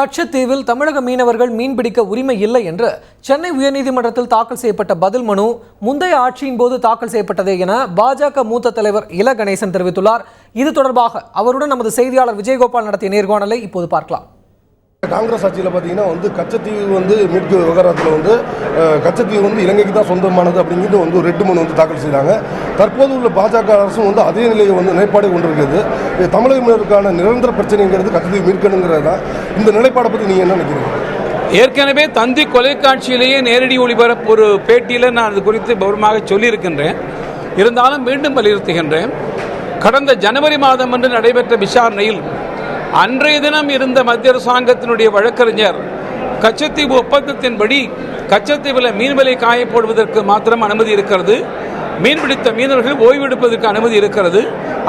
கச்சத்தீவில் தமிழக மீனவர்கள் மீன்பிடிக்க உரிமை இல்லை என்று சென்னை உயர்நீதிமன்றத்தில் தாக்கல் செய்யப்பட்ட பதில் மனு முந்தைய ஆட்சியின் போது தாக்கல் செய்யப்பட்டதே என பாஜக மூத்த தலைவர் இல கணேசன் தெரிவித்துள்ளார். இது தொடர்பாக அவருடன் நமது செய்தியாளர் விஜயகோபால் நடத்திய நேர்காணலை இப்போது பார்க்கலாம். காங்கிரஸ் ஆட்சியில் பார்த்தீங்கன்னா கச்சத்தீவு மீட்பு விவகாரத்தில் கச்சத்தீவு இலங்கைக்கு தான் சொந்தமானது அப்படிங்கிறது ரெட்டு மனு தாக்கல் செய்தாங்க. தற்போது உள்ள பாஜக அரசும் அதே நிலையை நிலைப்பாடு கொண்டிருக்கிறது. தமிழக மீனவருக்கான நிரந்தர பிரச்சனைங்கிறது கச்சத்தீவு மீட்கணுங்கிறது தான். இந்த நிலைப்பாடை பற்றி நீங்கள் என்ன நினைக்கிறீங்க? ஏற்கனவே தந்தி தொலைக்காட்சியிலேயே நேரடி ஒளிபரப்பு ஒரு பேட்டியில் நான் அது குறித்து கௌரவமாக சொல்லியிருக்கின்றேன். இருந்தாலும் மீண்டும் வலியுறுத்துகின்றேன். கடந்த ஜனவரி மாதம் அன்று நடைபெற்ற விசாரணையில் அன்றைய தினம் இருந்த மத்திய அரசாங்கத்தினுடைய வழக்கறிஞர் கச்சத்தீவு ஒப்பந்தத்தின்படி கச்சத்தீவில் மீன்விலை காய போடுவதற்கு மாத்திரம் அனுமதி இருக்கிறது, மீன்பிடித்த மீனவர்கள் ஓய்வெடுப்பதற்கு அனுமதி இருக்கிறது,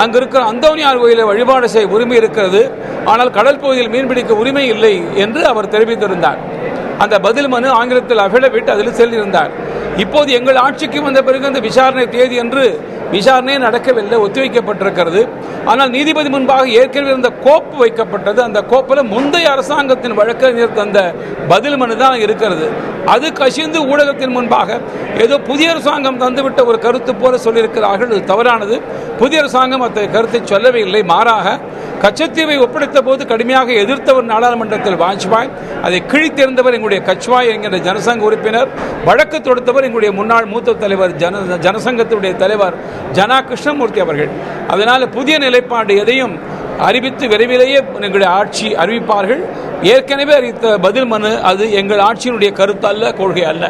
அங்கு இருக்கிற அந்தோனியார் கோயிலை வழிபாடு செய்ய உரிமை இருக்கிறது, ஆனால் கடல் பகுதியில் மீன்பிடிக்க உரிமை இல்லை என்று அவர் தெரிவித்திருந்தார். அந்த பதில் மனு ஆங்கிலத்தில் அஃபிடவிட் அதில் செல்லியிருந்தார். இப்போது எங்கள் ஆட்சிக்கு வந்த பிறகு அந்த விசாரணை தேதி என்று விசாரணை நடக்கவில்லை, ஒத்திவைக்கப்பட்டிருக்கிறது. ஆனால் நீதிபதி முன்பாக ஏற்கனவே இருந்த கோப்பு வைக்கப்பட்டது. அந்த கோப்பில் முந்தைய அரசாங்கத்தின் வழக்கறிஞர் தந்த பதில் மனு தான் இருக்கிறது. அது கசிந்து ஊடகத்தின் முன்பாக ஏதோ புதிய அரசாங்கம் தந்துவிட்ட ஒரு கருத்து போல சொல்லியிருக்கிறார்கள். அது தவறானது. புதிய அரசாங்கம் அத்தகைய கருத்தை சொல்லவே இல்லை. மாறாக கச்சத்தீவை ஒப்படைத்த போது கடுமையாக எதிர்த்தவர் நாடாளுமன்றத்தில் வாஜ்பாய், அதை கிழித்தெறிந்தவர் எங்களுடைய கச்வாய் என்கிற ஜனசங்க உறுப்பினர், வழக்கு தொடுத்தவர் எங்களுடைய முன்னாள் மூத்த தலைவர் ஜனசங்கத்தினுடைய தலைவர் ஜனா கிருஷ்ணமூர்த்தி அவர்கள். அதனால் புதிய நிலைப்பாடு எதையும் அறிவித்து விரைவிலேயே எங்களுடைய ஆட்சி அறிவிப்பார்கள். ஏற்கனவே அறிவித்த பதில் மனு அது எங்கள் ஆட்சியினுடைய கருத்து அல்ல, கொள்கை அல்ல.